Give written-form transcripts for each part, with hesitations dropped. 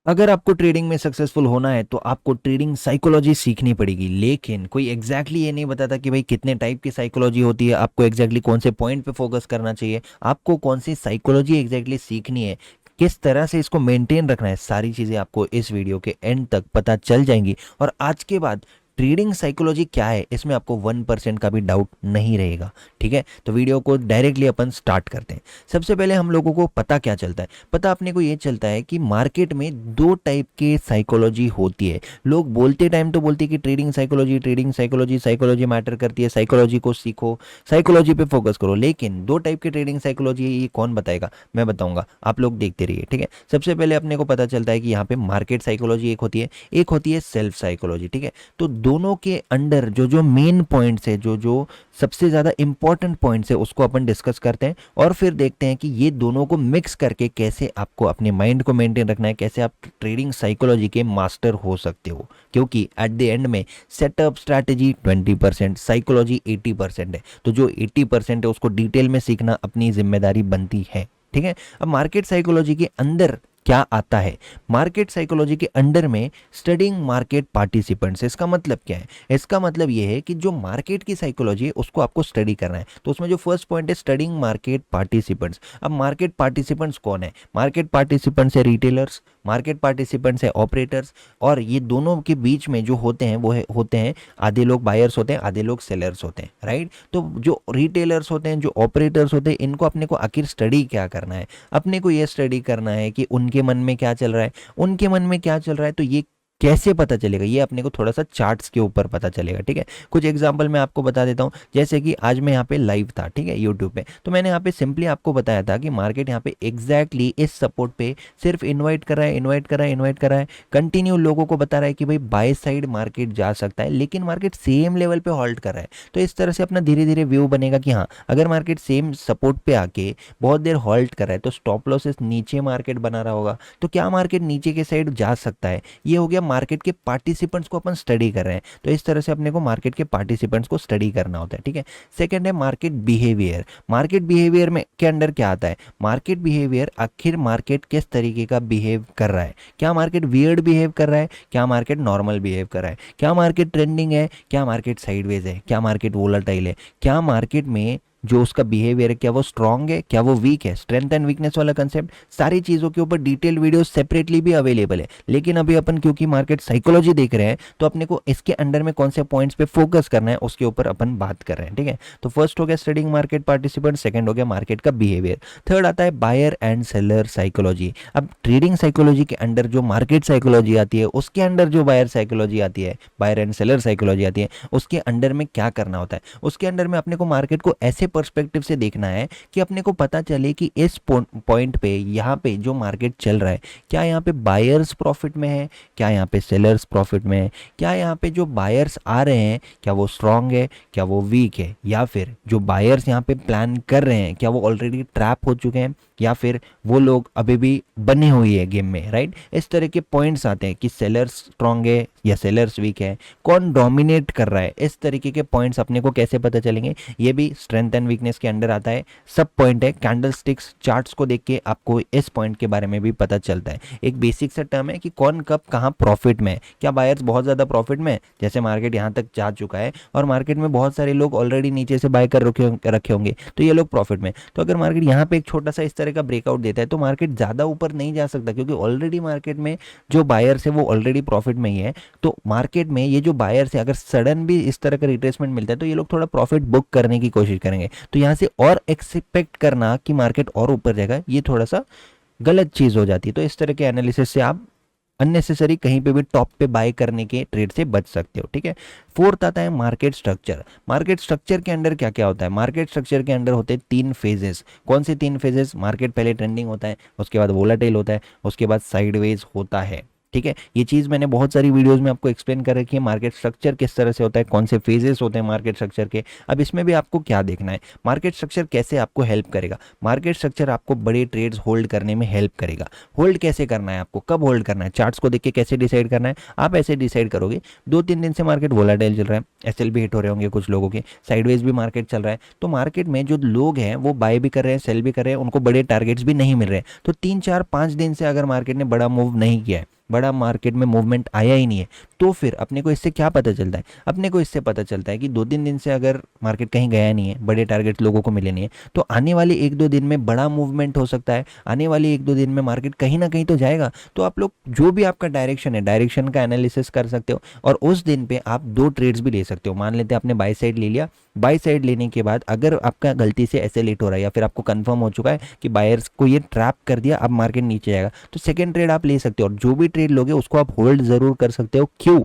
अगर आपको ट्रेडिंग में सक्सेसफुल होना है तो आपको ट्रेडिंग साइकोलॉजी सीखनी पड़ेगी, लेकिन कोई एग्जैक्टली ये नहीं बताता कि भाई कितने टाइप की साइकोलॉजी होती है, आपको एग्जैक्टली कौन से पॉइंट पे फोकस करना चाहिए, आपको कौन सी साइकोलॉजी एग्जैक्टली सीखनी है, किस तरह से इसको मेंटेन रखना है। सारी चीज़ें आपको इस वीडियो के एंड तक पता चल जाएंगी। और आज के बाद ट्रेडिंग साइकोलॉजी क्या है इसमें आपको 1% का भी डाउट नहीं रहेगा। ठीक है, तो वीडियो को डायरेक्टली अपन स्टार्ट करते हैं। सबसे पहले हम लोगों को पता क्या चलता है, पता अपने को ये चलता है कि मार्केट में दो टाइप के साइकोलॉजी होती है। लोग बोलते टाइम तो बोलते हैं कि ट्रेडिंग साइकोलॉजी साइकोलॉजी मैटर करती है, साइकोलॉजी को सीखो, साइकोलॉजी पे फोकस करो। लेकिन दो टाइप की ट्रेडिंग साइकोलॉजी है, ये कौन बताएगा, मैं बताऊंगा, आप लोग देखते रहिए। ठीक है, सबसे पहले अपने को पता चलता है कि यहाँ पे मार्केट साइकोलॉजी एक होती है, एक होती है सेल्फ साइकोलॉजी। ठीक है, तो दोनों के अंडर जो जो मेन पॉइंट्स है, जो जो सबसे ज़्यादा इंपॉर्टेंट पॉइंट्स है, उसको अपन डिस्कस करते हैं और फिर देखते हैं कि ये दोनों को मिक्स करके कैसे आपको अपने माइंड को मेंटेन रखना है, कैसे आप ट्रेडिंग साइकोलॉजी के मास्टर हो सकते हो। क्योंकि एट द एंड में सेटअप स्ट्रैटेजी 20%, साइकोलॉजी 80% है। तो जो 80% है उसको डिटेल में सीखना अपनी जिम्मेदारी बनती है। ठीक है, अब मार्केट साइकोलॉजी के अंदर क्या आता है, मार्केट साइकोलॉजी के अंडर में स्टडिंग मार्केट पार्टिसिपेंट्स। इसका मतलब क्या है, इसका मतलब ये है कि जो मार्केट की साइकोलॉजी है उसको आपको स्टडी करना है। तो उसमें जो फर्स्ट पॉइंट है स्टडिंग मार्केट पार्टिसिपेंट्स। अब मार्केट पार्टिसिपेंट्स कौन है, मार्केट पार्टिसिपेंट्स है रिटेलर्स, मार्केट पार्टिसिपेंट्स है ऑपरेटर्स, और ये दोनों के बीच में जो होते हैं वो होते हैं आधे लोग बायर्स होते हैं, आधे लोग सेलर्स होते हैं। राइट, तो जो रिटेलर्स होते हैं, जो ऑपरेटर्स होते हैं, इनको अपने को आखिर स्टडी क्या करना है, अपने को ये स्टडी करना है कि उनके मन में क्या चल रहा है, उनके मन में क्या चल रहा है। तो ये कैसे पता चलेगा, ये अपने को थोड़ा सा चार्ट्स के ऊपर पता चलेगा। ठीक है, कुछ एग्जांपल मैं आपको बता देता हूँ। जैसे कि आज मैं यहाँ पे लाइव था, ठीक है, यूट्यूब पे, तो मैंने यहाँ पे सिंपली आपको बताया था कि मार्केट यहाँ पे एग्जैक्टली इस सपोर्ट पे सिर्फ इन्वाइट कर रहा है, इन्वाइट कर रहा है, कंटिन्यू लोगों को बता रहा है कि भाई बाय साइड मार्केट जा सकता है, लेकिन मार्केट सेम लेवल पे होल्ड कर रहा है। तो इस तरह से अपना धीरे धीरे व्यू बनेगा कि हाँ, अगर मार्केट सेम सपोर्ट पे आके बहुत देर होल्ड कर रहा है तो स्टॉप लॉसेस नीचे मार्केट बना रहा होगा, तो क्या मार्केट नीचे के साइड जा सकता है। ये हो गया मार्केट के पार्टिसिपेंट्स को अपन स्टडी कर रहे हैं। तो इस तरह से अपने को मार्केट के पार्टिसिपेंट्स को स्टडी करना होता है। ठीक है, सेकंड है मार्केट बिहेवियर। मार्केट बिहेवियर में के अंडर क्या आता है, मार्केट बिहेवियर, आखिर मार्केट किस तरीके का बिहेव कर रहा है, क्या मार्केट वियर्ड बिहेव कर रहा है, क्या मार्केट नॉर्मल बिहेव कर रहा है, क्या मार्केट ट्रेंडिंग है, क्या मार्केट साइडवेज है, क्या मार्केट वोलाटाइल है, क्या मार्केट में जो उसका बिहेवियर है क्या वो स्ट्रांग है, क्या वो वीक है, स्ट्रेंथ एंड वीकनेस वाला कंसेप्ट। सारी चीज़ों के ऊपर डिटेल वीडियो सेपरेटली भी अवेलेबल है। लेकिन अभी अपन क्योंकि मार्केट साइकोलॉजी देख रहे हैं तो अपने को इसके अंडर में कौन से पॉइंट्स पे फोकस करना है उसके ऊपर अपन बात कर रहे हैं। ठीक है, तो फर्स्ट हो गया स्टडिंग मार्केट पार्टिसिपेंट, सेकंड हो गया मार्केट का बिहेवियर, थर्ड आता है बायर एंड सेलर साइकोलॉजी। अब ट्रेडिंग साइकोलॉजी के अंडर जो मार्केट साइकोलॉजी आती है, उसके अंडर जो बायर साइकोलॉजी आती है, बायर एंड सेलर साइकोलॉजी आती है, उसके अंडर में क्या करना होता है, उसके अंडर में अपने को मार्केट को ऐसे पर्सपेक्टिव से देखना है कि अपने को पता चले कि इस पॉइंट पे यहाँ पे जो मार्केट चल रहा है, क्या यहाँ पे बायर्स प्रॉफिट में है, क्या यहाँ पे सेलर्स प्रॉफिट में है, क्या यहाँ पे जो बायर्स आ रहे हैं क्या वो स्ट्रांग है, क्या वो वीक है, या फिर जो बायर्स यहाँ पे प्लान कर रहे हैं क्या वो ऑलरेडी ट्रैप हो चुके हैं, या फिर वो लोग अभी भी बने हुई है गेम में। राइट, इस तरह के पॉइंट्स आते हैं कि सेलर्स स्ट्रांग है या सेलर्स वीक है, कौन डोमिनेट कर रहा है, इस तरीके के पॉइंट्स अपने को कैसे पता चलेंगे, ये भी स्ट्रेंथ एंड वीकनेस के अंडर आता है। सब पॉइंट है, कैंडल स्टिक्स चार्ट्स को देख के आपको इस पॉइंट के बारे में भी पता चलता है। एक बेसिक सा टर्म है कि कौन कब कहाँ प्रॉफिट में है, क्या बायर्स बहुत ज़्यादा प्रॉफिट में है, जैसे मार्केट यहाँ तक जा चुका है और मार्केट में बहुत सारे लोग ऑलरेडी नीचे से बाय कर रखे होंगे तो ये लोग प्रॉफिट में। तो अगर मार्केट यहाँ पे एक छोटा सा इस तरह का ब्रेकआउट देता है तो मार्केट ज़्यादा ऊपर नहीं जा सकता, क्योंकि ऑलरेडी मार्केट में जो बायर्स है वो ऑलरेडी प्रॉफिट में ही है। तो मार्केट में ये जो बायर्स है अगर सडन भी इस तरह का रिट्रेसमेंट मिलता है तो ये लोग थोड़ा प्रॉफिट बुक करने की कोशिश करेंगे। तो यहाँ से और एक्सपेक्ट करना कि मार्केट और ऊपर जाएगा, ये थोड़ा सा गलत चीज़ हो जाती है। तो इस तरह के एनालिसिस से आप अननेसेसरी कहीं पे भी टॉप पे बाय करने के ट्रेड से बच सकते हो। ठीक है, फोर्थ आता है मार्केट स्ट्रक्चर। मार्केट स्ट्रक्चर के अंडर क्या क्या होता है, मार्केट स्ट्रक्चर के अंडर होते हैं तीन फेजेस। कौन से तीन फेजेस, मार्केट पहले ट्रेंडिंग होता है, उसके बाद वोलाटाइल होता है, उसके बाद साइडवेज होता है। ठीक है, ये चीज़ मैंने बहुत सारी वीडियोस में आपको एक्सप्लेन कर रखी है, मार्केट स्ट्रक्चर किस तरह से होता है, कौन से फेजेस होते हैं मार्केट स्ट्रक्चर के। अब इसमें भी आपको क्या देखना है, मार्केट स्ट्रक्चर कैसे आपको हेल्प करेगा। मार्केट स्ट्रक्चर आपको बड़े ट्रेड्स होल्ड करने में हेल्प करेगा। होल्ड कैसे करना है, आपको कब होल्ड करना है, चार्ट्स को देख के कैसे डिसाइड करना है। आप ऐसे डिसाइड करोगे 2-3 दिन से मार्केट वोलाटाइल चल रहा है, एसएल भी हिट हो रहे होंगे कुछ लोगों के, साइडवेज भी मार्केट चल रहा है, तो मार्केट में जो लोग हैं वो बाय भी कर रहे हैं, सेल भी कर रहे हैं, उनको बड़े टारगेट्स भी नहीं मिल रहे हैं। तो 3-4-5 दिन से अगर मार्केट ने बड़ा मूव नहीं किया है, बड़ा मार्केट में मूवमेंट आया ही नहीं है, तो फिर अपने को इससे क्या पता चलता है, अपने को इससे पता चलता है कि 2-3 दिन से अगर मार्केट कहीं गया नहीं है, बड़े टारगेट लोगों को मिले नहीं है, तो आने वाले 1-2 दिन में बड़ा मूवमेंट हो सकता है, आने वाले 1-2 दिन में मार्केट कहीं ना कहीं तो जाएगा। तो आप लोग जो भी आपका डायरेक्शन है, डायरेक्शन का एनालिसिस कर सकते हो, और उस दिन पे आप 2 ट्रेड्स भी ले सकते हो। मान लेते हैं आपने बाय साइड ले लिया, बाय साइड लेने के बाद अगर आपका गलती से ऐसे लेट हो रहा है या फिर आपको कंफर्म हो चुका है कि बायर्स को ये ट्रैप कर दिया, अब मार्केट नीचे जाएगा, तो सेकंड ट्रेड आप ले सकते हो, और जो भी ट्रेड लोगे उसको आप होल्ड जरूर कर सकते हो। क्यों?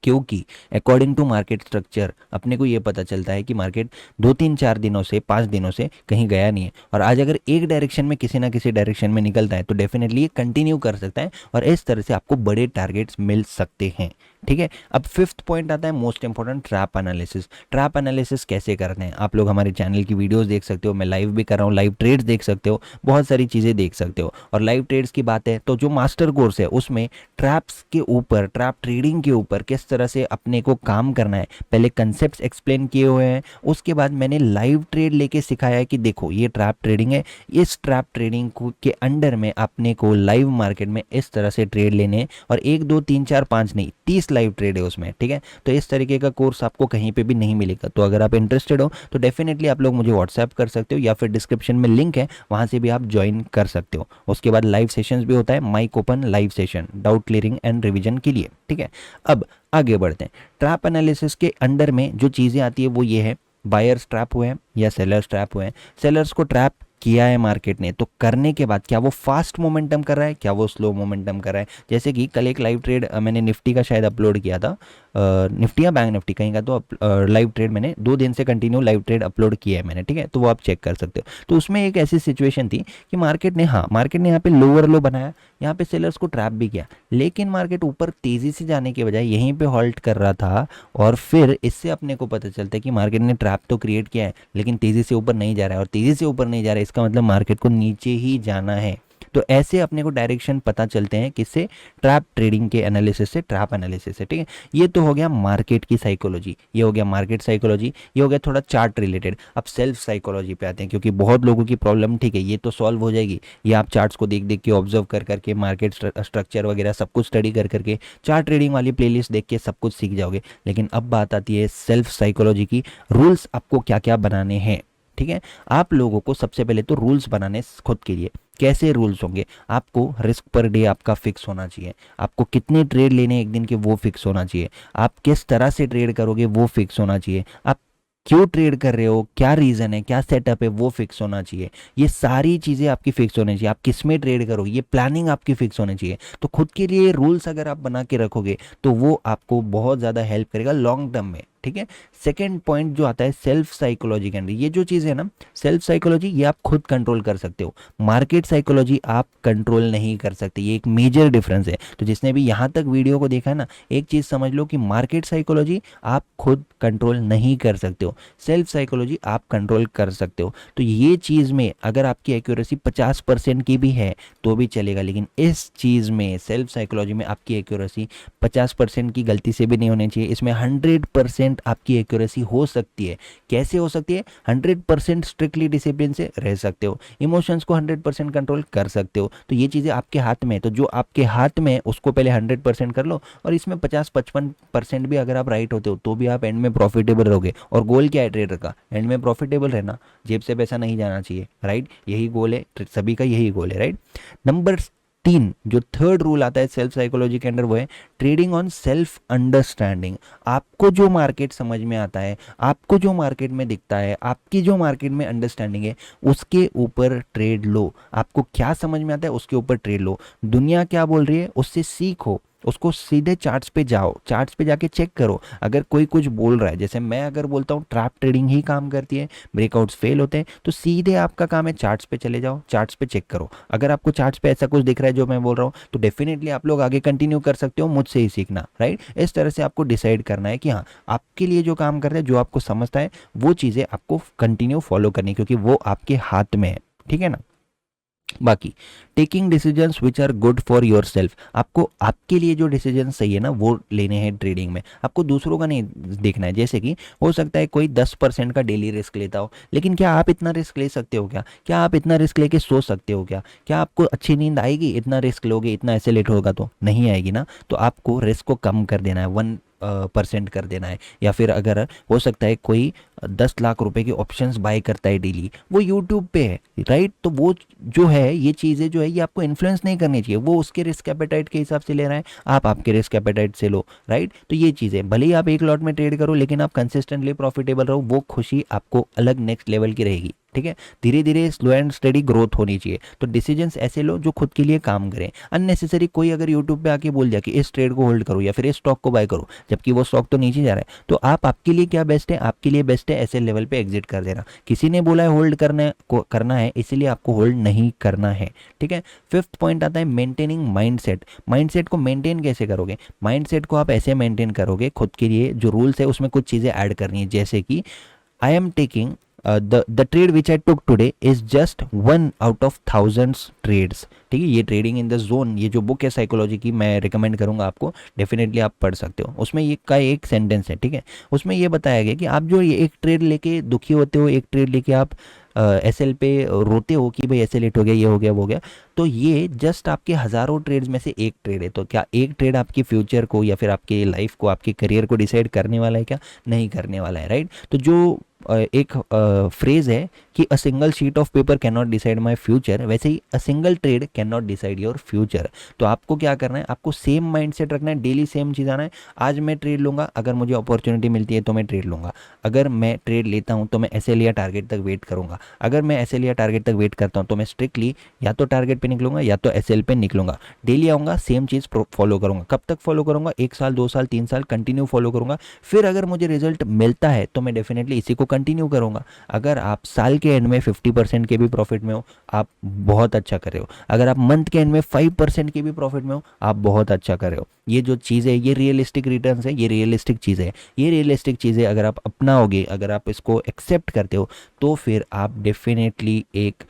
क्योंकि अकॉर्डिंग टू मार्केट स्ट्रक्चर अपने को ये पता चलता है कि मार्केट 2-3-4 दिनों से 5 दिनों से कहीं गया नहीं है, और आज अगर एक डायरेक्शन में किसी ना किसी डायरेक्शन में निकलता है तो डेफिनेटली ये कंटिन्यू कर सकता है, और इस तरह से आपको बड़े टारगेट्स मिल सकते हैं। ठीक है, अब फिफ्थ पॉइंट आता है most important, trap analysis. Trap analysis कैसे करते हैं, आप लोग हमारे चैनल की वीडियोस देख सकते हो, मैं लाइव भी कर रहा हूँ, लाइव ट्रेड्स देख सकते हो, बहुत सारी चीज़ें देख सकते हो। और लाइव ट्रेड्स की बात है तो जो मास्टर कोर्स है उसमें ट्रैप्स के ऊपर, ट्रैप ट्रेडिंग के ऊपर किस तरह से अपने को काम करना है, पहले कंसेप्ट एक्सप्लेन किए हुए हैं, उसके बाद मैंने लाइव ट्रेड लेके सिखाया है कि देखो ये ट्रैप ट्रेडिंग है, इस ट्रैप ट्रेडिंग के अंडर में अपने को लाइव मार्केट में इस तरह से ट्रेड लेने, और 1 2 3 4 5 नहीं 30 लाइव ट्रेड है उसमें। ठीक है, तो इस तरीके का कोर्स आपको कहीं पे भी नहीं मिलेगा। तो अगर आप इंटरेस्टेड हो तो डेफिनेटली आप लोग मुझे व्हाट्सएप कर सकते हो, या फिर डिस्क्रिप्शन में लिंक है वहां से भी आप ज्वाइन कर सकते हो। उसके बाद लाइव सेशंस भी होता है, mic open live session doubt clearing and revision के लिए। ठीक है, अब आगे बढ़ते हैं। ट्रैप एनालिसिस के अंडर में जो चीज़ें आती है वो ये है, बायर्स ट्रैप हुए हैं या सेलर्स ट्रैप हुए हैं। सेलर्स को ट्रैप किया है मार्केट ने, तो करने के बाद क्या वो फास्ट मोमेंटम कर रहा है, क्या वो स्लो मोमेंटम कर रहा है। जैसे कि कल एक लाइव ट्रेड मैंने निफ्टी का शायद अपलोड किया था, निफ्टी या बैंक निफ्टी कहीं का, तो लाइव ट्रेड मैंने 2 दिन से कंटिन्यू लाइव ट्रेड अपलोड किया है मैंने। ठीक है, तो वो आप चेक कर सकते हो। तो उसमें एक ऐसी सिचुएशन थी कि मार्केट ने यहाँ पे लोअर लो बनाया, यहाँ पे सेलर्स को ट्रैप भी किया, लेकिन मार्केट ऊपर तेज़ी से जाने के बजाय यहीं पे हॉल्ट कर रहा था, और फिर इससे अपने को पता चलता है कि मार्केट ने ट्रैप तो क्रिएट किया है लेकिन तेज़ी से ऊपर नहीं जा रहा है, और तेज़ी से ऊपर नहीं जा रहा है इसका मतलब मार्केट को नीचे ही जाना है। तो ऐसे अपने को डायरेक्शन पता चलते हैं किससे, ट्रैप ट्रेडिंग के एनालिसिस से, ट्रैप एनालिसिस से। ठीक है, ये तो हो गया मार्केट की साइकोलॉजी, ये हो गया मार्केट साइकोलॉजी, ये हो गया थोड़ा चार्ट रिलेटेड। अब सेल्फ साइकोलॉजी पे आते हैं, क्योंकि बहुत लोगों की प्रॉब्लम, ठीक है ये तो सॉल्व हो जाएगी, ये आप चार्ट्स को देख देख के, ऑब्जर्व कर करके, मार्केट स्ट्रक्चर वगैरह सब कुछ स्टडी कर करके, चार्ट ट्रेडिंग वाली प्लेलिस्ट देख के सब कुछ सीख जाओगे। लेकिन अब बात आती है सेल्फ साइकोलॉजी की, रूल्स आपको क्या क्या बनाने हैं। ठीक है, आप लोगों को सबसे पहले तो रूल्स बनाने खुद के लिए। कैसे रूल्स होंगे, आपको रिस्क पर डे आपका फिक्स होना चाहिए, आपको कितने ट्रेड लेने एक दिन के वो फिक्स होना चाहिए, आप किस तरह से ट्रेड करोगे वो फिक्स होना चाहिए, आप क्यों ट्रेड कर रहे हो, क्या रीज़न है, क्या सेटअप है, वो फिक्स होना चाहिए। ये सारी चीज़ें आपकी फिक्स होनी चाहिए। आप किस में ट्रेड करोगे ये प्लानिंग आपकी फिक्स होनी चाहिए। तो खुद के लिए रूल्स अगर आप बना के रखोगे तो वो आपको बहुत ज़्यादा हेल्प करेगा लॉन्ग टर्म में। ठीक है, सेकेंड पॉइंट जो आता है सेल्फ साइकोलॉजी के अंदर, ये जो चीज़ है ना सेल्फ साइकोलॉजी, ये आप खुद कंट्रोल कर सकते हो, मार्केट साइकोलॉजी आप कंट्रोल नहीं कर सकते। ये एक मेजर डिफरेंस है। तो जिसने भी यहाँ तक वीडियो को देखा है ना, एक चीज़ समझ लो कि मार्केट साइकोलॉजी आप खुद कंट्रोल नहीं कर सकते हो, सेल्फ साइकोलॉजी आप कंट्रोल कर सकते हो। तो ये चीज़ में अगर आपकी एक्यूरेसी 50% की भी है तो भी चलेगा, लेकिन इस चीज़ में सेल्फ साइकोलॉजी में आपकी एक्यूरेसी 50% की गलती से भी नहीं होनी चाहिए। इसमें 100% आपकी एक्यूरेसी हो सकती है। कैसे हो सकती है? 100% स्ट्रिक्टली डिसिप्लिन से रह सकते हो, इमोशंस को 100% कंट्रोल कर सकते हो। तो ये चीज़ें आपके हाथ में है, तो जो आपके हाथ में है उसको पहले 100% कर लो, और इसमें 50-55% भी अगर आप राइट होते हो तो भी आप एंड में प्रॉफिटेबल रहोगे। और गोल क्या है ट्रेडर का? एंड में प्रॉफिटेबल रहना, जेब से पैसा नहीं जाना चाहिए, राइट? यही गोल है सभी का, यही गोल है, राइट? नंबर 3 जो थर्ड रूल आता है सेल्फ साइकोलॉजी के अंदर वो है ट्रेडिंग ऑन सेल्फ अंडरस्टैंडिंग। आपको जो मार्केट समझ में आता है, आपको जो मार्केट में दिखता है, आपकी जो मार्केट में अंडरस्टैंडिंग है उसके ऊपर ट्रेड लो। आपको क्या समझ में आता है उसके ऊपर ट्रेड लो। दुनिया क्या बोल रही है उससे सीखो, उसको सीधे चार्ट्स पे जाओ, चार्ट्स पे जाके चेक करो। अगर कोई कुछ बोल रहा है, जैसे मैं अगर बोलता हूँ ट्रैप ट्रेडिंग ही काम करती है, ब्रेकआउट्स फेल होते हैं, तो सीधे आपका काम है चार्ट्स पे चले जाओ, चार्ट्स पे चेक करो। अगर आपको चार्ट्स पे ऐसा कुछ दिख रहा है जो मैं बोल रहा हूँ, तो डेफिनेटली आप लोग आगे कंटिन्यू कर सकते हो मुझसे ही सीखना, राइट। इस तरह से आपको डिसाइड करना है कि हाँ, आपके लिए जो काम करता है, जो आपको समझता है, वो चीज़ें आपको कंटिन्यू फॉलो करनी है, क्योंकि वो आपके हाथ में है, ठीक है ना। बाकी taking decisions which are good for yourself, आपको आपके लिए जो डिसीजन सही है ना वो लेने हैं ट्रेडिंग में, आपको दूसरों का नहीं देखना है। जैसे कि हो सकता है कोई 10% का डेली रिस्क लेता हो, लेकिन क्या आप इतना रिस्क ले सकते हो क्या आप इतना रिस्क लेके सो सकते हो क्या आपको अच्छी नींद आएगी इतना रिस्क लोगे, इतना ऐसे लेट होगा तो नहीं आएगी ना। तो आपको रिस्क को कम कर देना है, 1% कर देना है। या फिर अगर हो सकता है कोई 10 लाख रुपए के ऑप्शंस बाय करता है डेली, वो यूट्यूब पे है, राइट। तो वो जो है, ये चीज़ें जो है ये आपको इन्फ्लुएंस नहीं करनी चाहिए, वो उसके रिस्क एपेटाइट के हिसाब से ले रहा है, आप आपके रिस्क एपेटाइट से लो, राइट। तो ये चीज़ें भले ही आप एक लॉट में ट्रेड करो, लेकिन आप कंसिस्टेंटली प्रॉफिटेबल रहो, वो खुशी आपको अलग नेक्स्ट लेवल की रहेगी, ठीक है। धीरे धीरे स्लो एंड स्टडी ग्रोथ होनी चाहिए। तो डिसीजंस ऐसे लो जो खुद के लिए काम करें। अननेसेसरी कोई अगर यूट्यूब पे आके बोल दिया कि इस ट्रेड को होल्ड करो या फिर इस स्टॉक को बाय करो, जबकि वो स्टॉक तो नीचे जा रहा है, तो आप आपके लिए क्या बेस्ट है, आपके लिए बेस्ट है ऐसे लेवल पे एग्जिट कर देना। किसी ने बोला है होल्ड करना है, इसीलिए आपको होल्ड नहीं करना है, ठीक है। फिफ्थ पॉइंट आता है मेंटेनिंग माइंडसेट। माइंडसेट को मेंटेन कैसे करोगे, माइंडसेट को आप ऐसे मेंटेन करोगे, खुद के लिए जो रूल्स है उसमें कुछ चीज़ें ऐड करनी है। जैसे कि I am taking the trade which I took today is just 1 out of 1000 trades, ठीक है। ये ट्रेडिंग इन द जोन, ये जो बुक है साइकोलॉजी की, मैं रिकमेंड करूंगा आपको, डेफिनेटली आप पढ़ सकते हो। उसमें ये का एक सेंटेंस है, ठीक है। उसमें ये बताया गया कि आप जो ये एक ट्रेड लेके दुखी होते हो, एक ट्रेड लेके आप एसएल पे रोते हो कि भाई ऐसे लेट हो गया, ये हो गया, वो हो गया, तो ये जस्ट आपके हज़ारों ट्रेड्स में से एक ट्रेड है। तो क्या एक ट्रेड आपकी फ्यूचर को या फिर आपके लाइफ को, आपके करियर को डिसाइड करने वाला है क्या, नहीं करने वाला है, राइट। तो जो एक फ्रेज है कि a single sheet of paper can not decide my future, वैसे ही a single trade can not decide your future. तो आपको क्या करना है, आपको सेम माइंडसेट रखना है, डेली सेम चीज़ आना है। आज मैं ट्रेड लूँगा, अगर मुझे अपॉर्चुनिटी मिलती है तो मैं ट्रेड लूँगा, अगर मैं ट्रेड लेता हूँ तो मैं ऐसे लिया टारगेट तक वेट करूँगा, अगर मैं ऐसे लिया टारगेट तक वेट करता हूँ तो मैं स्ट्रिक्टली या तो टारगेट पे निकलूंगा या तो एसएल पे निकलूंगा। डेली आऊँगा, सेम चीज़ फॉलो करूँगा। कब तक फॉलो करूँगा, 1 साल 2 साल 3 साल कंटिन्यू फॉलो करूँगा। फिर अगर मुझे रिजल्ट मिलता है तो मैं डेफिनेटली इसी को कंटिन्यू करूँगा। अगर आप साल के एंड में 50% के भी प्रॉफिट में हो, आप बहुत अच्छा कर रहे हो। अगर आप मंथ के एंड में 5% के भी प्रॉफिट में हो, आप बहुत अच्छा कर रहे हो। ये जो चीज़ है, ये रियलिस्टिक रिटर्न्स है, ये रियलिस्टिक चीज़ है। ये रियलिस्टिक चीज़ें अगर आप अपनाओगे, अगर आप इसको एक्सेप्ट करते हो, तो फिर आप डेफिनेटली एक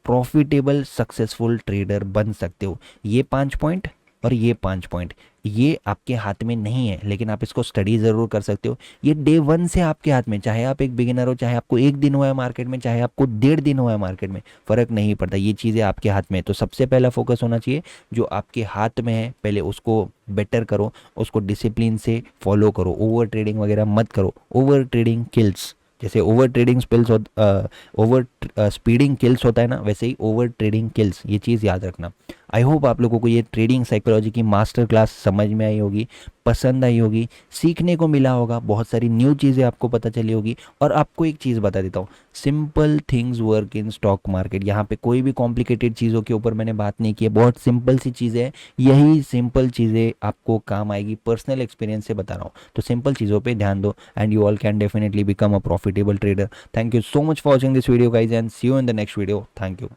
प्रॉफिटेबल सक्सेसफुल ट्रेडर बन सकते हो। ये 5 पॉइंट और ये 5 पॉइंट, ये आपके हाथ में नहीं है, लेकिन आप इसको स्टडी ज़रूर कर सकते हो। ये डे वन से आपके हाथ में, चाहे आप एक बिगिनर हो, चाहे आपको 1 दिन हुआ है मार्केट में, चाहे आपको 1.5 दिन हुआ है मार्केट में, फ़र्क नहीं पड़ता। ये चीज़ें आपके हाथ में है। तो सबसे पहला फोकस होना चाहिए जो आपके हाथ में है, पहले उसको बेटर करो, उसको डिसिप्लिन से फॉलो करो, ओवर ट्रेडिंग वगैरह मत करो। ओवर ट्रेडिंग किल्स, जैसे over trading over speeding kills होता है ना, वैसे ही ओवर ट्रेडिंग किल्स, ये चीज़ याद रखना। आई होप आप लोगों को ये ट्रेडिंग साइकोलॉजी की मास्टर क्लास समझ में आई होगी, पसंद आई होगी, सीखने को मिला होगा, बहुत सारी न्यू चीज़ें आपको पता चली होगी। और आपको एक चीज़ बता देता हूँ, simple things work in stock market. यहाँ पे कोई भी कॉम्प्लिकेटेड चीज़ों के ऊपर मैंने बात नहीं की है, बहुत सिंपल सी चीज़ें हैं। यही सिंपल चीज़ें आपको काम आएगी, पर्सनल एक्सपीरियंस से बता रहा हूँ। तो सिंपल चीज़ों पे ध्यान दो and you all can definitely become a profitable trader. Thank you so much for watching this video guys and see you in the next video. Thank you.